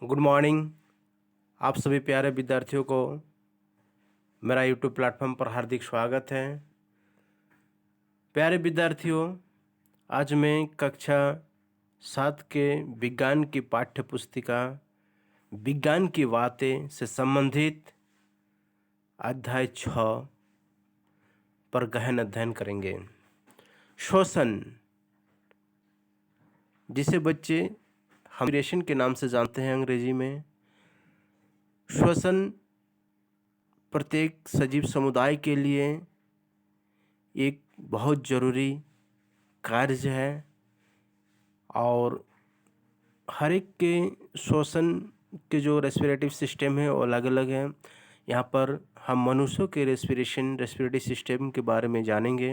Good morning. आप सभी प्यारे विद्यार्थियों को मेरा यूट्यूब प्लेटफॉर्म पर हार्दिक स्वागत है। प्यारे विद्यार्थियों, आज मैं कक्षा 7 के विज्ञान की पाठ्य पुस्तिका विज्ञान की बातें से संबंधित अध्याय 6 पर गहन अध्ययन करेंगे। श्वसन, जिसे बच्चे हम रेस्पिरेशन के नाम से जानते हैं अंग्रेजी में। श्वसन प्रत्येक सजीव समुदाय के लिए एक बहुत ज़रूरी कार्य है और हर एक के श्वसन के जो रेस्पिरेटिव सिस्टम है वो अलग अलग है। यहाँ पर हम मनुष्यों के रेस्पिरेटरी सिस्टम के बारे में जानेंगे।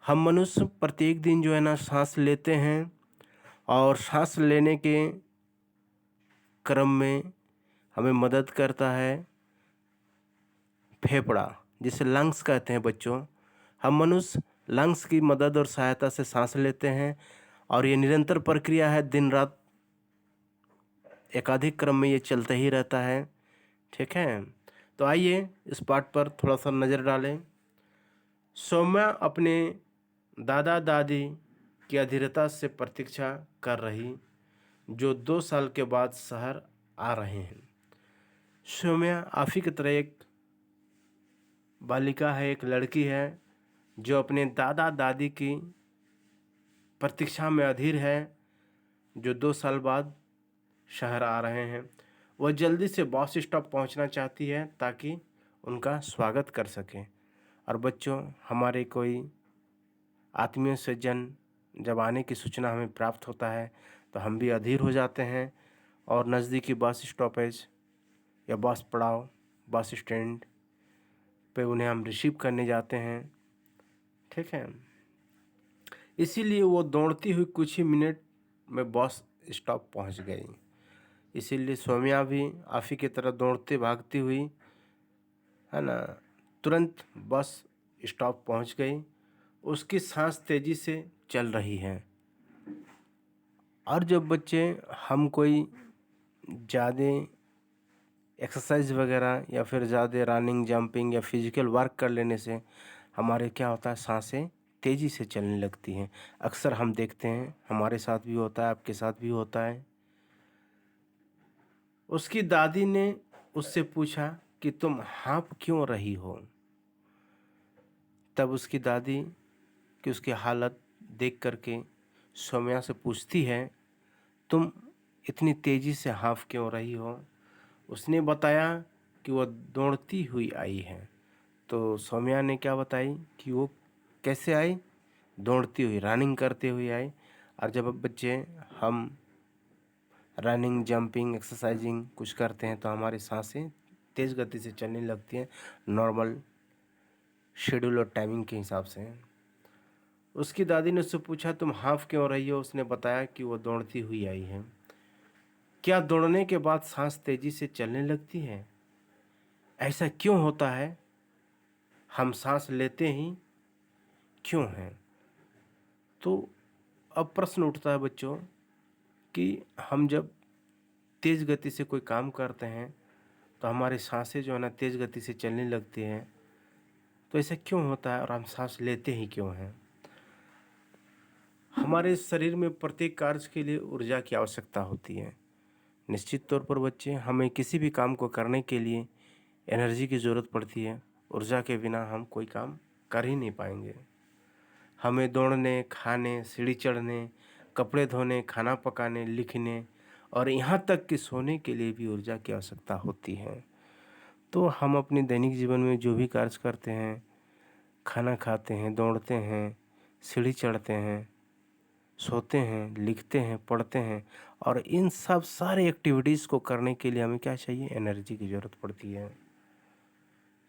हम मनुष्य प्रत्येक दिन जो है ना सांस लेते हैं और सांस लेने के क्रम में हमें मदद करता है फेफड़ा, जिसे लंग्स कहते हैं बच्चों। हम मनुष्य लंग्स की मदद और सहायता से सांस लेते हैं और ये निरंतर प्रक्रिया है, दिन रात एकाधिक क्रम में ये चलता ही रहता है। ठीक है, तो आइए इस पाठ पर थोड़ा सा नज़र डालें। सौम्या अपने दादा दादी की अधीरता से प्रतीक्षा कर रही, जो 2 साल के बाद शहर आ रहे हैं। सौम्या आप ही की तरह एक बालिका है, एक लड़की है जो अपने दादा दादी की प्रतीक्षा में अधीर है, जो 2 साल बाद शहर आ रहे हैं। वह जल्दी से बस स्टॉप पहुंचना चाहती है ताकि उनका स्वागत कर सके। और बच्चों, हमारे कोई आत्मीय सज्जन जब आने की सूचना हमें प्राप्त होता है तो हम भी अधीर हो जाते हैं और नज़दीकी बस स्टॉपेज या बस पड़ाव, बस स्टैंड पे उन्हें हम रिसीव करने जाते हैं। ठीक है, इसीलिए वो दौड़ती हुई कुछ ही मिनट में बस स्टॉप पहुंच गई। इसीलिए सौम्या भी आप ही की तरह दौड़ते भागती हुई, है ना, तुरंत बस स्टॉप पहुंच गई। उसकी सांस तेज़ी से चल रही है। और जब बच्चे हम कोई ज़्यादा एक्सरसाइज वगैरह या फिर ज़्यादा रनिंग, जंपिंग या फिजिकल वर्क कर लेने से हमारे क्या होता है, सांसें तेज़ी से चलने लगती हैं। अक्सर हम देखते हैं, हमारे साथ भी होता है, आपके साथ भी होता है। उसकी दादी ने उससे पूछा कि तुम हाँफ क्यों रही हो। तब उसकी दादी की उसकी हालत देख करके सौम्या से पूछती है, तुम इतनी तेज़ी से हाँफ क्यों रही हो। उसने बताया कि वह दौड़ती हुई आई है। तो सौम्या ने क्या बताई कि वो कैसे आई, दौड़ती हुई, रनिंग करते हुए आई। और जब बच्चे हम रनिंग, जंपिंग, एक्सरसाइजिंग कुछ करते हैं तो हमारी सांसें तेज़ गति से चलने लगती हैं, नॉर्मल शेड्यूल और टाइमिंग के हिसाब से। उसकी दादी ने उससे पूछा, तुम हाफ क्यों रही हो। उसने बताया कि वो दौड़ती हुई आई है। क्या दौड़ने के बाद सांस तेज़ी से चलने लगती है? ऐसा क्यों होता है? हम सांस लेते ही क्यों हैं? तो अब प्रश्न उठता है बच्चों कि हम जब तेज़ गति से कोई काम करते हैं तो हमारी सांसें जो है ना तेज़ गति से चलने लगती हैं। तो ऐसा क्यों होता है और हम सांस लेते ही क्यों हैं? हमारे शरीर में प्रत्येक कार्य के लिए ऊर्जा की आवश्यकता होती है। निश्चित तौर पर बच्चे, हमें किसी भी काम को करने के लिए एनर्जी की ज़रूरत पड़ती है। ऊर्जा के बिना हम कोई काम कर ही नहीं पाएंगे। हमें दौड़ने, खाने, सीढ़ी चढ़ने, कपड़े धोने, खाना पकाने, लिखने और यहाँ तक कि सोने के लिए भी ऊर्जा की आवश्यकता होती है। तो हम अपने दैनिक जीवन में जो भी कार्य करते हैं, खाना खाते हैं, दौड़ते हैं, सीढ़ी चढ़ते हैं, सोते हैं, लिखते हैं, पढ़ते हैं, और इन सब सारे एक्टिविटीज़ को करने के लिए हमें क्या चाहिए, एनर्जी की ज़रूरत पड़ती है।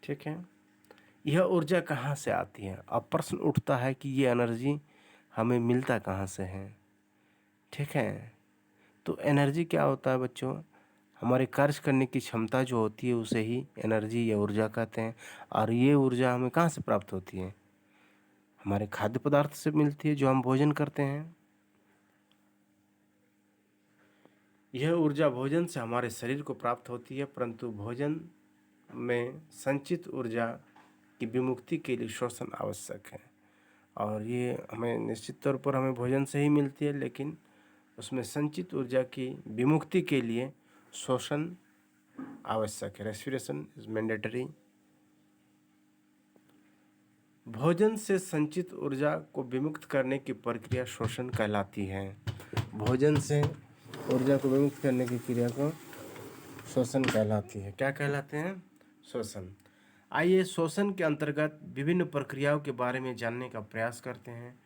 ठीक है, यह ऊर्जा कहाँ से आती है? अब प्रश्न उठता है कि ये एनर्जी हमें मिलता कहाँ से है। ठीक है, तो एनर्जी क्या होता है बच्चों, हमारे कार्य करने की क्षमता जो होती है उसे ही एनर्जी या ऊर्जा कहते हैं। और ये ऊर्जा हमें कहाँ से प्राप्त होती है? हमारे खाद्य पदार्थ से मिलती है, जो हम भोजन करते हैं। यह ऊर्जा भोजन से हमारे शरीर को प्राप्त होती है, परंतु भोजन में संचित ऊर्जा की विमुक्ति के लिए शोषण आवश्यक है। और ये हमें निश्चित तौर पर हमें भोजन से ही मिलती है, लेकिन उसमें संचित ऊर्जा की विमुक्ति के लिए शोषण आवश्यक है। Respiration is mandatory. भोजन से संचित ऊर्जा को विमुक्त करने की प्रक्रिया शोषण कहलाती है। भोजन से ऊर्जा को विमुक्त करने की क्रिया को शोषण कहलाती है। क्या कहलाते हैं? शोषण। आइए शोषण के अंतर्गत विभिन्न प्रक्रियाओं के बारे में जानने का प्रयास करते हैं,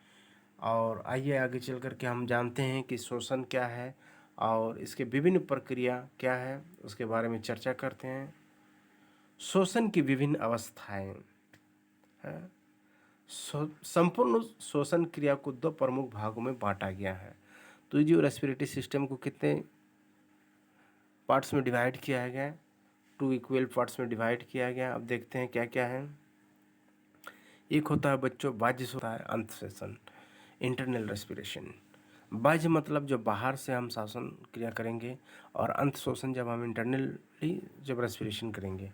और आइए आगे चल कर के हम जानते हैं कि शोषण क्या है और इसके विभिन्न प्रक्रिया क्या है, उसके बारे में चर्चा करते हैं। शोषण की विभिन्न अवस्थाएं हैं। संपूर्ण शोषण क्रिया को दो प्रमुख भागों में बांटा गया है। तो जो रेस्पिरेटरी सिस्टम को कितने पार्ट्स में डिवाइड किया गया है? 2 इक्वल पार्ट्स में डिवाइड किया गया। अब देखते हैं क्या क्या है। एक होता है बच्चों बाह्य, होता है अंतःश्वसन, इंटरनल रेस्पिरेशन। बाह्य मतलब जो बाहर से हम श्वसन क्रिया करेंगे, और अंतःश्वसन जब हम इंटरनली जब रेस्पिरेशन करेंगे।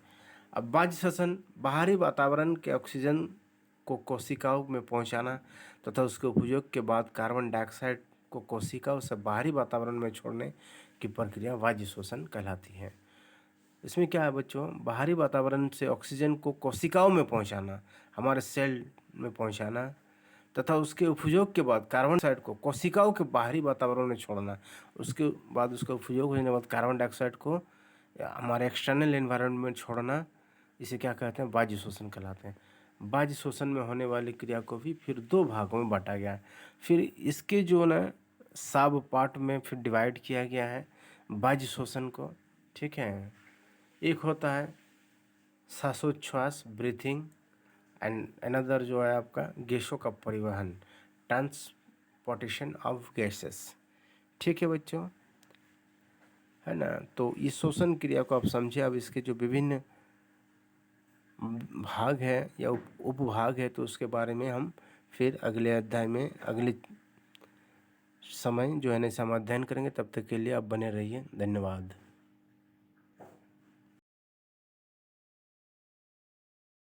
अब बाह्य श्वसन बाहरी वातावरण के ऑक्सीजन को कोशिकाओं में पहुंचाना तथा उसके उपयोग के बाद कार्बन डाइऑक्साइड को कोशिकाओं से बाहरी वातावरण में छोड़ने की प्रक्रिया बाह्य श्वसन कहलाती है। इसमें क्या है बच्चों? बाहरी वातावरण से ऑक्सीजन को कोशिकाओं में पहुंचाना, हमारे सेल में पहुंचाना, तथा उसके उपयोग के बाद कार्बन डाइऑक्साइड को कोशिकाओं के बाहरी वातावरण में छोड़ना। उसके बाद उसका उपयोग होने के बाद कार्बन डाइऑक्साइड को हमारे एक्सटर्नल एनवायरनमेंट में छोड़ना, इसे क्या कहते हैं? बाह्य श्वसन कहलाते हैं। बाह्य श्वसन में होने वाली क्रिया को भी फिर दो भागों में बांटा गया है। फिर इसके जो ना सब पार्ट में फिर डिवाइड किया गया है बाह्य श्वसन को, ठीक है। एक होता है श्वासोच्छ्वास, ब्रीथिंग, एंड अनदर जो है आपका गैसों का परिवहन, ट्रांसपोर्टेशन ऑफ गैसेस, ठीक है बच्चों, है ना। तो इस श्वसन क्रिया को आप समझे। अब इसके जो विभिन्न भाग है या उपभाग है, तो उसके बारे में हम फिर अगले अध्याय में अगले समय जो है ना इसे हम अध्ययन करेंगे। तब तक के लिए आप बने रहिए। धन्यवाद।